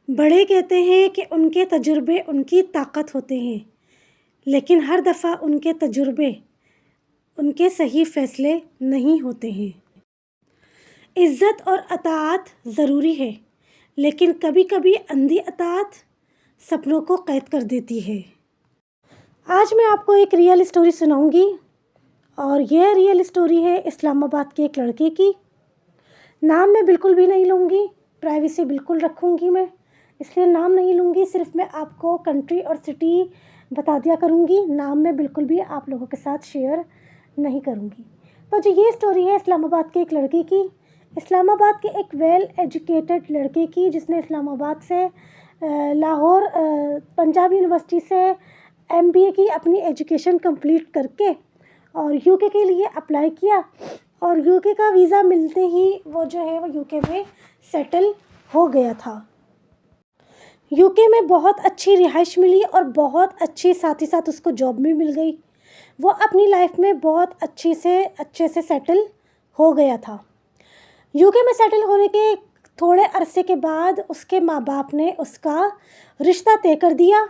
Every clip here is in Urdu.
بڑے کہتے ہیں کہ ان کے تجربے ان کی طاقت ہوتے ہیں، لیکن ہر دفعہ ان کے تجربے ان کے صحیح فیصلے نہیں ہوتے ہیں۔ عزت اور اطاعت ضروری ہے، لیکن کبھی کبھی اندھی اطاعت سپنوں کو قید کر دیتی ہے۔ آج میں آپ کو ایک ریئل اسٹوری سناؤں گی، اور یہ ریئل اسٹوری ہے اسلام آباد کے ایک لڑکے کی۔ نام میں بالکل بھی نہیں لوں گی، پرائیویسی بالکل رکھوں گی میں، اس لیے نام نہیں لوں گی، صرف میں آپ کو کنٹری اور سٹی بتا دیا کروں گی، نام میں بالکل بھی آپ لوگوں کے ساتھ شیئر نہیں کروں گی۔ تو جو یہ اسٹوری ہے اسلام آباد کے ایک لڑکے کی، اسلام آباد کے ایک ویل ایجوکیٹڈ لڑکے کی، جس نے اسلام آباد سے لاہور پنجاب یونیورسٹی سے MBA کی اپنی ایجوکیشن کمپلیٹ کر کے اور UK کے لیے اپلائی کیا، اور UK کا ویزا ملتے ہی وہ جو ہے وہ UK میں سیٹل ہو گیا تھا۔ UK میں بہت اچھی رہائش ملی اور بہت اچھی ساتھ ہی ساتھ اس کو جاب بھی مل گئی۔ وہ اپنی لائف میں بہت اچھے سے سیٹل ہو گیا تھا۔ UK میں سیٹل ہونے کے تھوڑے عرصے کے بعد اس کے ماں باپ نے اس کا رشتہ طے کر دیا،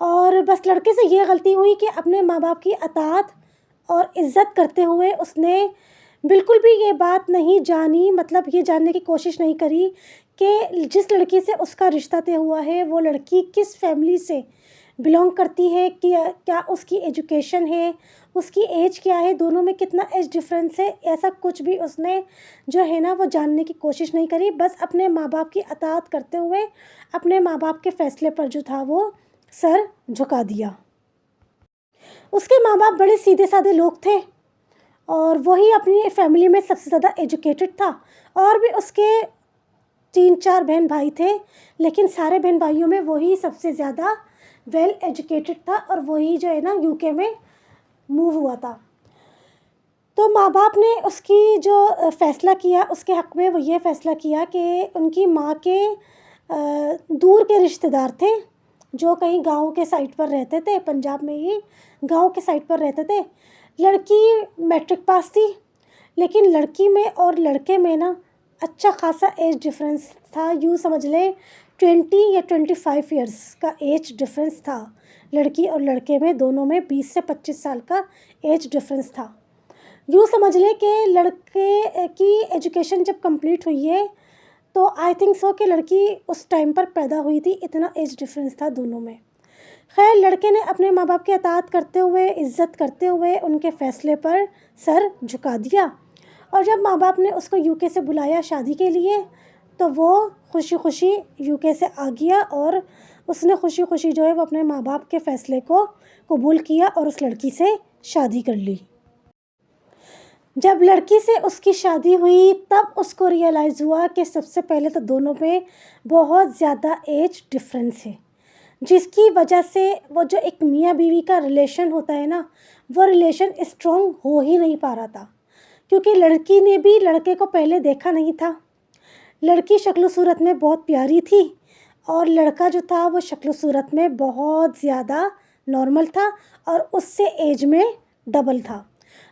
اور بس لڑکے سے یہ غلطی ہوئی کہ اپنے ماں باپ کی اطاعت اور عزت کرتے ہوئے اس نے بالکل بھی یہ بات نہیں جانی، مطلب یہ جاننے کی کوشش نہیں کری کہ جس لڑکی سے اس کا رشتہ طے ہوا ہے وہ لڑکی کس فیملی سے بلانگ کرتی ہے، کیا اس کی ایجوکیشن ہے، اس کی ایج کیا ہے، دونوں میں کتنا ایج ڈفرینس ہے، ایسا کچھ بھی اس نے جو ہے نا وہ جاننے کی کوشش نہیں کری۔ بس اپنے ماں باپ کی اطاعت کرتے ہوئے اپنے ماں باپ کے فیصلے پر جو تھا وہ سر جھکا دیا۔ اس کے ماں باپ بڑے سیدھے سادے لوگ تھے، اور وہی اپنی فیملی میں سب سے زیادہ ایجوکیٹڈ تھا، اور بھی اس کے 3-4 بہن بھائی تھے، لیکن سارے بہن بھائیوں میں وہی سب سے زیادہ ویل ایجوکیٹڈ تھا، اور وہی جو ہے نا UK میں موو ہوا تھا۔ تو ماں باپ نے اس کی جو فیصلہ کیا اس کے حق میں، وہ یہ فیصلہ کیا کہ ان کی ماں کے دور کے رشتہ دار تھے جو کہیں گاؤں کے سائٹ پر رہتے تھے، پنجاب میں ہی گاؤں کے سائٹ پر رہتے تھے۔ لڑکی میٹرک پاس تھی، لیکن لڑکی میں اور لڑکے میں نا اچھا خاصا ایج ڈفرینس تھا، یوں سمجھ لیں 20 یا 25 ایئرس کا ایج ڈفرینس تھا۔ لڑکی اور لڑکے میں دونوں میں 20 سے 25 سال کا ایج ڈفرینس تھا۔ یوں سمجھ لیں کہ لڑکے کی ایجوکیشن جب کمپلیٹ ہوئی ہے تو آئی تھنک سو کہ لڑکی اس ٹائم پر پیدا ہوئی تھی، اتنا ایج ڈفرینس تھا دونوں میں۔ خیر، لڑکے نے اپنے ماں باپ کی اطاعت کرتے ہوئے، عزت کرتے ہوئے ان کے فیصلے پر سر جھکا دیا، اور جب ماں باپ نے اس کو UK سے بلایا شادی کے لیے تو وہ خوشی خوشی UK سے آ گیا، اور اس نے خوشی خوشی جو ہے وہ اپنے ماں باپ کے فیصلے کو قبول کیا اور اس لڑکی سے شادی کر لی۔ جب لڑکی سے اس کی شادی ہوئی تب اس کو ریئلائز ہوا کہ سب سے پہلے تو دونوں میں بہت زیادہ ایج ڈفرینس ہے، جس کی وجہ سے وہ جو ایک میاں بیوی کا ریلیشن ہوتا ہے نا، وہ ریلیشن اسٹرانگ ہو ہی نہیں پا رہا تھا، کیونکہ لڑکی نے بھی لڑکے کو پہلے دیکھا نہیں تھا۔ لڑکی شکل و صورت میں بہت پیاری تھی، اور لڑکا جو تھا وہ شکل و صورت میں بہت زیادہ نارمل تھا، اور اس سے ایج میں ڈبل تھا۔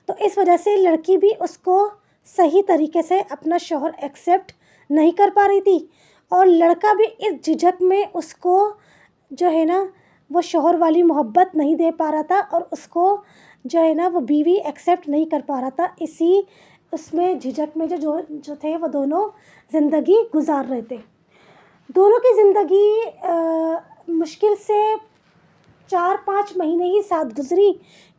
تو اس وجہ سے لڑکی بھی اس کو صحیح طریقے سے اپنا شوہر ایکسیپٹ نہیں کر پا رہی تھی، اور لڑکا بھی اس جھجک میں اس کو جو ہے نا وہ شوہر والی محبت نہیں دے پا رہا تھا، اور اس کو جو ہے نا وہ بیوی ایکسیپٹ نہیں کر پا رہا تھا۔ اسی اس میں جھجک میں جو تھے وہ دونوں زندگی گزار رہے تھے۔ دونوں کی زندگی مشکل سے 4-5 مہینے ہی ساتھ گزری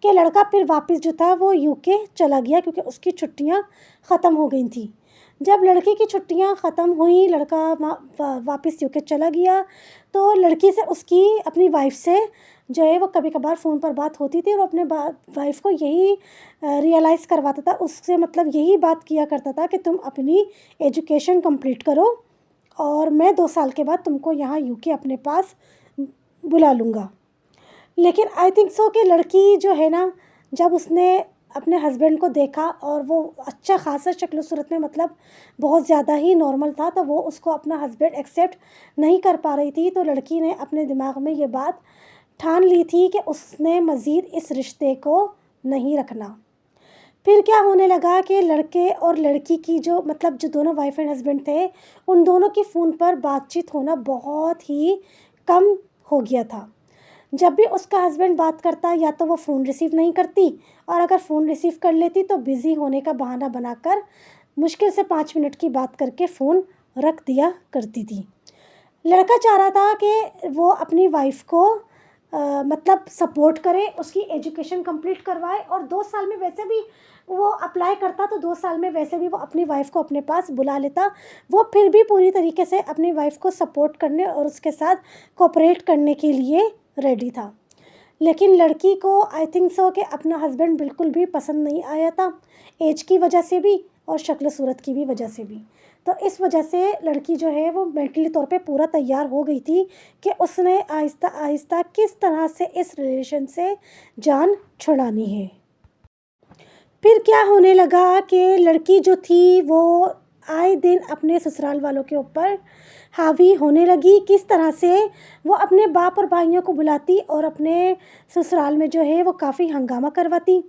کہ لڑکا پھر واپس جو تھا وہ UK چلا گیا، کیونکہ اس کی چھٹیاں ختم ہو گئی تھیں۔ جب لڑکی کی چھٹیاں ختم ہوئیں، لڑکا واپس UK چلا گیا، تو لڑکی سے اس کی اپنی وائف سے جو ہے وہ کبھی کبھار فون پر بات ہوتی تھی، اور وہ اپنے وائف کو یہی ریئلائز کرواتا تھا، اس سے مطلب یہی بات کیا کرتا تھا کہ تم اپنی ایجوکیشن کمپلیٹ کرو، اور میں 2 سال کے بعد تم کو یہاں UK اپنے پاس بلا لوں گا۔ لیکن آئی تھنک سو کہ لڑکی جو ہے نا جب اس نے اپنے ہسبینڈ کو دیکھا اور وہ اچھا خاصا شکل و صورت میں مطلب بہت زیادہ ہی نارمل تھا، تو وہ اس کو اپنا ہسبینڈ ایکسیپٹ نہیں کر پا رہی تھی، تو لڑکی نے اپنے دماغ میں یہ بات ٹھان لی تھی کہ اس نے مزید اس رشتے کو نہیں رکھنا۔ پھر کیا ہونے لگا کہ لڑکے اور لڑکی کی جو دونوں وائف اینڈ ہسبینڈ تھے ان دونوں کی فون پر بات چیت ہونا بہت ہی کم ہو گیا تھا. جب بھی اس کا ہسبینڈ بات کرتا یا تو وہ فون ریسیو نہیں کرتی، اور اگر فون ریسیو کر لیتی تو بزی ہونے کا بہانہ بنا کر مشکل سے 5 منٹ کی بات کر کے فون رکھ دیا کرتی تھی. لڑکا چاہ رہا تھا کہ وہ اپنی وائف کو سپورٹ کرے، اس کی ایجوکیشن کمپلیٹ کروائے، اور 2 سال میں ویسے بھی وہ اپلائی کرتا تو 2 سال میں ویسے بھی وہ اپنی وائف کو اپنے پاس بلا لیتا. وہ پھر بھی پوری طریقے سے اپنی وائف کو سپورٹ کرنے اور اس کے ساتھ کوپریٹ کرنے کے لیے ریڈی تھا. لیکن لڑکی کو آئی تھنک سو کہ اپنا ہسبینڈ بالکل بھی پسند نہیں آیا تھا، ایج کی وجہ سے بھی اور شکل و صورت کی بھی وجہ سے بھی. تو اس وجہ سے لڑکی جو ہے وہ مینٹلی طور پہ پورا تیار ہو گئی تھی کہ اس نے آہستہ آہستہ کس طرح سے اس ریلیشن سے جان چھڑانی ہے. پھر کیا ہونے لگا کہ لڑکی جو تھی وہ آئے دن اپنے سسرال والوں کے اوپر حاوی ہونے لگی. کس طرح سے وہ اپنے باپ اور بھائیوں کو بلاتی اور اپنے سسرال میں جو ہے وہ کافی ہنگامہ کرواتی.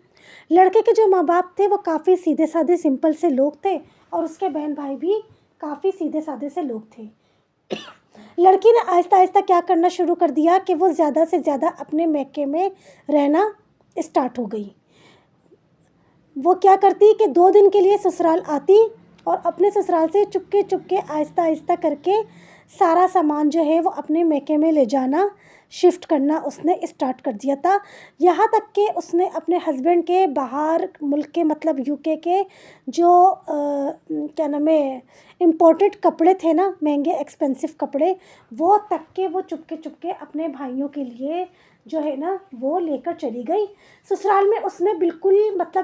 لڑکے کے جو ماں باپ تھے وہ کافی سیدھے سادھے سمپل سے لوگ تھے، اور اس کے بہن بھائی بھی کافی سیدھے سادھے سے لوگ تھے. لڑکی نے آہستہ آہستہ کیا کرنا شروع کر دیا کہ وہ زیادہ سے زیادہ اپنے میکے میں رہنا اسٹارٹ ہو گئی. وہ کیا کرتی کہ 2 دن کے لیے سسرال آتی اور اپنے سسرال سے چپکے آہستہ آہستہ کر کے سارا سامان جو ہے وہ اپنے میکے میں لے جانا، شفٹ کرنا اس نے اسٹارٹ کر دیا تھا. یہاں تک کہ اس نے اپنے ہسبینڈ کے باہر ملک کے UK کے جو کیا نام ہے امپورٹڈ کپڑے تھے نا، مہنگے ایکسپینسو کپڑے، وہ تک کے وہ چپکے اپنے بھائیوں کے لیے جو ہے نا وہ لے کر چلی گئی. سسرال میں اس نے بالکل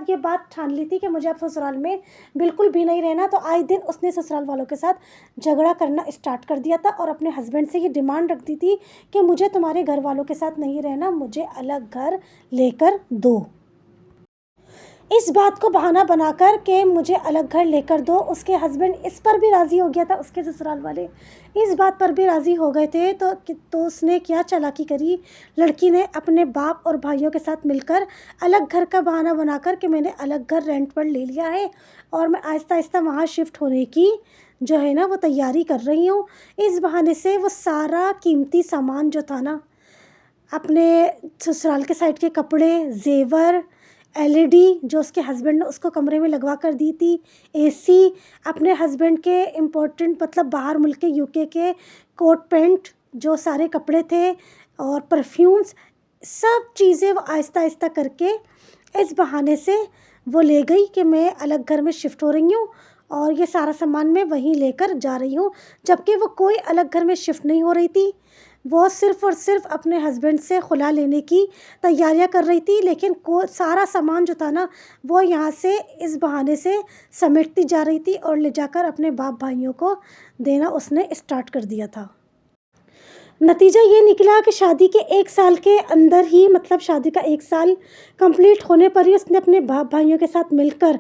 یہ بات ٹھان لی تھی کہ مجھے اب سسرال میں بالکل بھی نہیں رہنا. تو آئے دن اس نے سسرال والوں کے ساتھ جھگڑا کرنا اسٹارٹ کر دیا تھا اور اپنے ہسبینڈ سے یہ ڈیمانڈ رکھتی تھی کہ مجھے تمہارے گھر والوں کے ساتھ نہیں رہنا، مجھے الگ گھر لے کر دو. اس بات کو بہانہ بنا کر کہ مجھے الگ گھر لے کر دو، اس کے ہسبینڈ اس پر بھی راضی ہو گیا تھا، اس کے سسرال والے اس بات پر بھی راضی ہو گئے تھے. تو اس نے کیا چالاکی کری، لڑکی نے اپنے باپ اور بھائیوں کے ساتھ مل کر الگ گھر کا بہانہ بنا کر کہ میں نے الگ گھر رینٹ پر لے لیا ہے اور میں آہستہ آہستہ وہاں شفٹ ہونے کی جو ہے نا وہ تیاری کر رہی ہوں. اس بہانے سے وہ سارا قیمتی سامان جو تھا نا، اپنے سسرال کے سائڈ کے کپڑے، زیور، LED جو اس کے ہسبینڈ نے اس کو کمرے میں لگوا کر دی تھی، AC، اپنے ہسبینڈ کے امپورٹنٹ باہر ملک کے UK کے کوٹ پینٹ جو سارے کپڑے تھے اور پرفیومز، سب چیزیں وہ آہستہ آہستہ کر کے اس بہانے سے وہ لے گئی کہ میں الگ گھر میں شفٹ ہو رہی ہوں اور یہ سارا سامان میں وہیں لے کر جا رہی ہوں. جبکہ وہ کوئی الگ گھر میں شفٹ نہیں ہو رہی تھی، وہ صرف اور صرف اپنے ہسبینڈ سے خلا لینے کی تیاریاں کر رہی تھی. لیکن سارا سامان جو تھا نا وہ یہاں سے اس بہانے سے سمیٹتی جا رہی تھی اور لے جا کر اپنے باپ بھائیوں کو دینا اس نے اسٹارٹ کر دیا تھا. نتیجہ یہ نکلا کہ شادی کے 1 سال کے اندر ہی شادی کا 1 سال کمپلیٹ ہونے پر ہی اس نے اپنے باپ بھائیوں کے ساتھ مل کر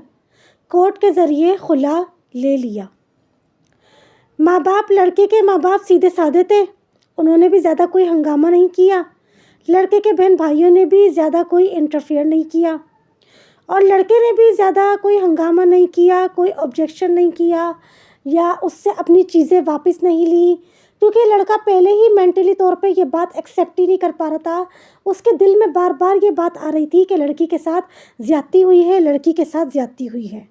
کورٹ کے ذریعے خلا لے لیا. لڑکے کے ماں باپ سیدھے سادے تھے، انہوں نے بھی زیادہ کوئی ہنگامہ نہیں کیا. لڑکے کے بہن بھائیوں نے بھی زیادہ کوئی انٹرفیئر نہیں کیا اور لڑکے نے بھی زیادہ کوئی ہنگامہ نہیں کیا، کوئی آبجیکشن نہیں کیا یا اس سے اپنی چیزیں واپس نہیں لیں، کیونکہ لڑکا پہلے ہی مینٹلی طور پہ یہ بات ایکسیپٹ ہی نہیں کر پا رہا تھا. اس کے دل میں بار بار یہ بات آ رہی تھی کہ لڑکی کے ساتھ زیادتی ہوئی ہے، لڑکی کے ساتھ زیادتی ہوئی ہے،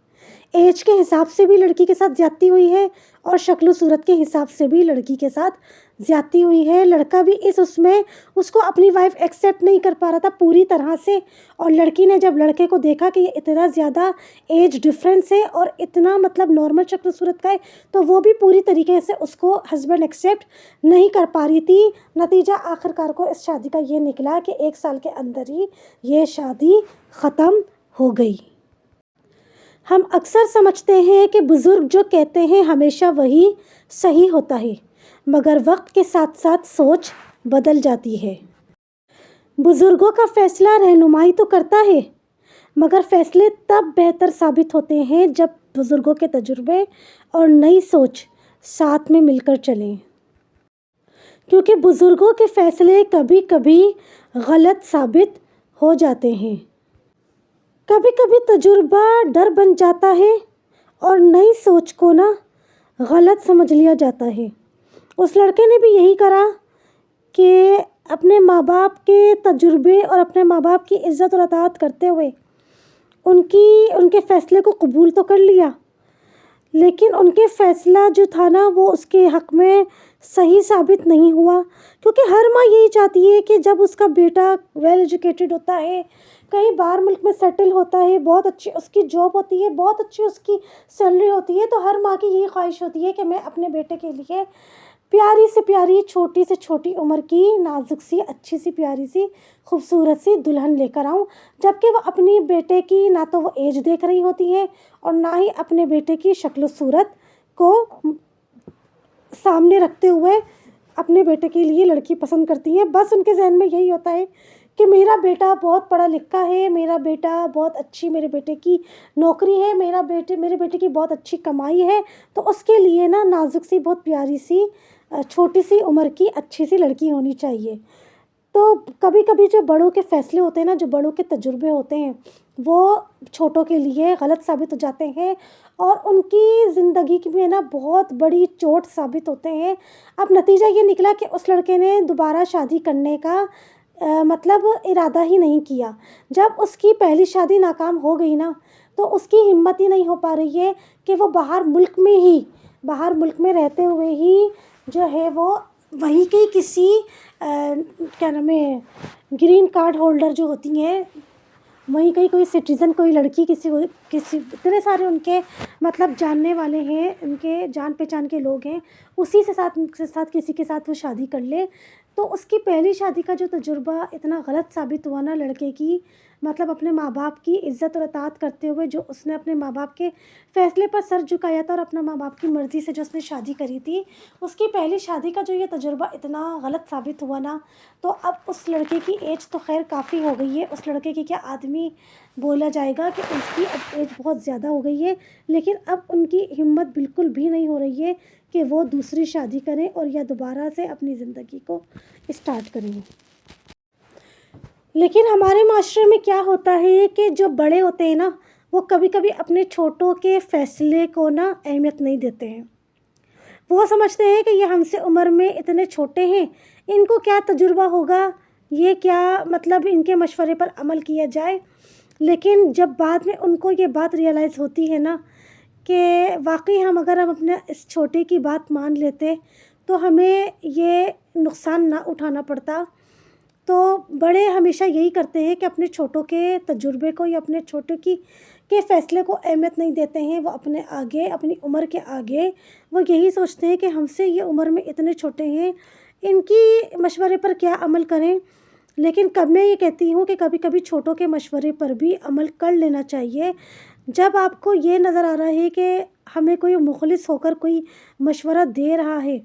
ایج کے حساب سے بھی لڑکی کے ساتھ زیادتی ہوئی ہے اور شکل و صورت کے حساب سے بھی لڑکی کے ساتھ زیادتی ہوئی ہے. لڑکا بھی اس میں اس کو اپنی وائف ایکسیپٹ نہیں کر پا رہا تھا پوری طرح سے، اور لڑکی نے جب لڑکے کو دیکھا کہ یہ اتنا زیادہ ایج ڈفرینس ہے اور اتنا نارمل شکل و صورت کا ہے، تو وہ بھی پوری طریقے سے اس کو ہسبینڈ ایکسیپٹ نہیں کر پا رہی تھی. نتیجہ آخرکار کو اس شادی کا یہ نکلا کہ 1 سال کے اندر ہی یہ شادی ختم ہو گئی. ہم اکثر سمجھتے ہیں کہ بزرگ جو کہتے ہیں ہمیشہ وہی صحیح ہوتا ہے، مگر وقت کے ساتھ ساتھ سوچ بدل جاتی ہے. بزرگوں کا فیصلہ رہنمائی تو کرتا ہے، مگر فیصلے تب بہتر ثابت ہوتے ہیں جب بزرگوں کے تجربے اور نئی سوچ ساتھ میں مل کر چلیں، کیونکہ بزرگوں کے فیصلے کبھی کبھی غلط ثابت ہو جاتے ہیں. کبھی کبھی تجربہ ڈر بن جاتا ہے اور نئی سوچ کو نا غلط سمجھ لیا جاتا ہے۔ اس لڑکے نے بھی یہی کرا کہ اپنے ماں باپ کے تجربے اور اپنے ماں باپ کی عزت اور اطاعت کرتے ہوئے ان کے فیصلے کو قبول تو کر لیا، لیکن ان کے فیصلہ جو تھا نا وہ اس کے حق میں صحیح ثابت نہیں ہوا، کیونکہ ہر ماں یہی چاہتی ہے کہ جب اس کا بیٹا ویل ایجوکیٹڈ ہوتا ہے، کہیں باہر ملک میں سیٹل ہوتا ہے، بہت اچھی اس کی جاب ہوتی ہے، بہت اچھی اس کی سیلری ہوتی ہے، تو ہر ماں کی یہی خواہش ہوتی ہے کہ میں اپنے بیٹے کے لیے پیاری سے پیاری، چھوٹی سے چھوٹی عمر کی، نازک سی، اچھی سی، پیاری سی، خوبصورت سی دلہن لے کر آؤں، جبکہ وہ اپنی بیٹے کی نہ تو وہ ایج دیکھ رہی ہوتی ہے اور نہ ہی اپنے بیٹے کی شکل و صورت کو سامنے رکھتے ہوئے اپنے بیٹے کے لیے لڑکی پسند کرتی ہیں۔ بس ان کے ذہن میں یہی ہوتا ہے کہ میرا بیٹا بہت پڑھا لکھا ہے، میرا بیٹا بہت اچھی، میرے بیٹے کی نوکری ہے، میرے بیٹے کی بہت اچھی کمائی ہے، تو اس کے لیے نا نازک سی، بہت پیاری سی، چھوٹی سی عمر کی اچھی سی لڑکی ہونی چاہیے۔ تو کبھی کبھی جو بڑوں کے فیصلے ہوتے ہیں نا، جو بڑوں کے تجربے ہوتے ہیں، وہ چھوٹوں کے لیے غلط ثابت ہو جاتے ہیں اور ان کی زندگی میں نا بہت بڑی چوٹ ثابت ہوتے ہیں۔ اب نتیجہ یہ نکلا کہ اس لڑکے نے دوبارہ شادی کرنے کا مطلب ارادہ ہی نہیں کیا۔ جب اس کی پہلی شادی ناکام ہو گئی نا، تو اس کی ہمت ہی نہیں ہو پا رہی ہے کہ وہ باہر ملک میں رہتے ہوئے ہی جو ہے وہ وہیں کی کسی کیا نام ہے، گرین کارڈ ہولڈر جو ہوتی ہیں، وہیں کہیں کوئی سٹیزن، کوئی لڑکی، کسی اتنے سارے ان کے مطلب جاننے والے ہیں، ان کے جان پہچان کے لوگ ہیں، اسی سے ساتھ کسی کے ساتھ وہ شادی کر لے۔ تو اس کی پہلی شادی کا جو تجربہ اتنا غلط ثابت ہوا نا لڑکے کی، مطلب اپنے ماں باپ کی عزت اور اطاعت کرتے ہوئے جو اس نے اپنے ماں باپ کے فیصلے پر سر جھکایا تھا اور اپنا ماں باپ کی مرضی سے جو اس نے شادی کری تھی، اس کی پہلی شادی کا جو یہ تجربہ اتنا غلط ثابت ہوا نا، تو اب اس لڑکے کی ایج تو خیر کافی ہو گئی ہے، اس لڑکے کی کیا آدمی بولا جائے گا کہ اس کی اب ایج بہت زیادہ ہو گئی ہے، لیکن اب ان کی ہمت بالکل بھی نہیں ہو رہی ہے کہ وہ دوسری شادی کریں اور یا دوبارہ سے اپنی زندگی کو اسٹارٹ کریں۔ لیکن ہمارے معاشرے میں کیا ہوتا ہے کہ جو بڑے ہوتے ہیں نا، وہ کبھی کبھی اپنے چھوٹوں کے فیصلے کو نا اہمیت نہیں دیتے ہیں۔ وہ سمجھتے ہیں کہ یہ ہم سے عمر میں اتنے چھوٹے ہیں، ان کو کیا تجربہ ہوگا، یہ کیا مطلب ان کے مشورے پر عمل کیا جائے۔ لیکن جب بعد میں ان کو یہ بات ریئلائز ہوتی ہے نا کہ واقعی ہم اپنے اس چھوٹے کی بات مان لیتے تو ہمیں یہ نقصان نہ اٹھانا پڑتا، تو بڑے ہمیشہ یہی کرتے ہیں کہ اپنے چھوٹوں کے تجربے کو یا اپنے چھوٹوں کے فیصلے کو اہمیت نہیں دیتے ہیں۔ وہ اپنی عمر کے آگے وہ یہی سوچتے ہیں کہ ہم سے یہ عمر میں اتنے چھوٹے ہیں، ان کی مشورے پر کیا عمل کریں۔ لیکن میں یہ کہتی ہوں کہ کبھی کبھی چھوٹوں کے مشورے پر بھی عمل کر لینا چاہیے۔ جب آپ کو یہ نظر آ رہا ہے کہ ہمیں کوئی مخلص ہو کر کوئی مشورہ دے رہا ہے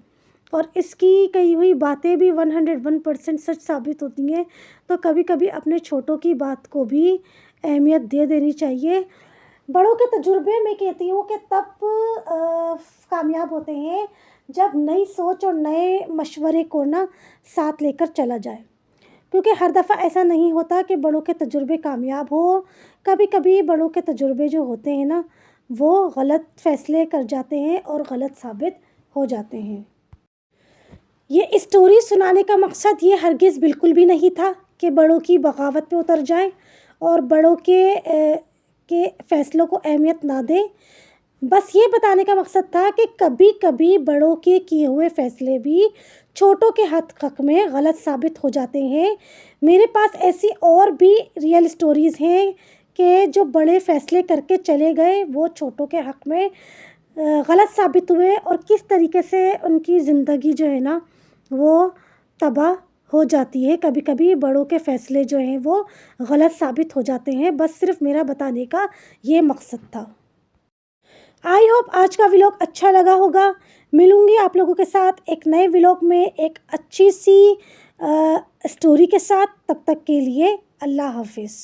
اور اس کی کہی ہوئی باتیں بھی 101% سچ ثابت ہوتی ہیں، تو کبھی کبھی اپنے چھوٹوں کی بات کو بھی اہمیت دے دینی چاہیے۔ بڑوں کے تجربے میں کہتی ہوں کہ تب کامیاب ہوتے ہیں جب نئی سوچ اور نئے مشورے کو نا ساتھ لے کر چلا جائے، کیونکہ ہر دفعہ ایسا نہیں ہوتا کہ بڑوں کے تجربے کامیاب ہو۔ کبھی کبھی بڑوں کے تجربے جو ہوتے ہیں نا وہ غلط فیصلے کر جاتے ہیں اور غلط ثابت ہو جاتے ہیں۔ یہ اسٹوری سنانے کا مقصد یہ ہرگز بالکل بھی نہیں تھا کہ بڑوں کی بغاوت پہ اتر جائیں اور بڑوں کے فیصلوں کو اہمیت نہ دیں۔ بس یہ بتانے کا مقصد تھا کہ کبھی کبھی بڑوں کے کیے ہوئے فیصلے بھی چھوٹوں کے حق میں غلط ثابت ہو جاتے ہیں۔ میرے پاس ایسی اور بھی ریئل اسٹوریز ہیں کہ جو بڑے فیصلے کر کے چلے گئے، وہ چھوٹوں کے حق میں غلط ثابت ہوئے اور کس طریقے سے ان کی زندگی جو ہے نا وہ تباہ ہو جاتی ہے۔ کبھی کبھی بڑوں کے فیصلے جو ہیں وہ غلط ثابت ہو جاتے ہیں۔ بس صرف میرا بتانے کا یہ مقصد تھا۔ آئی ہوپ آج کا ولاگ اچھا لگا ہوگا۔ ملوں گی آپ لوگوں کے ساتھ ایک نئے ولاگ میں ایک اچھی سی اسٹوری کے ساتھ۔ تب تک کے لیے اللہ حافظ۔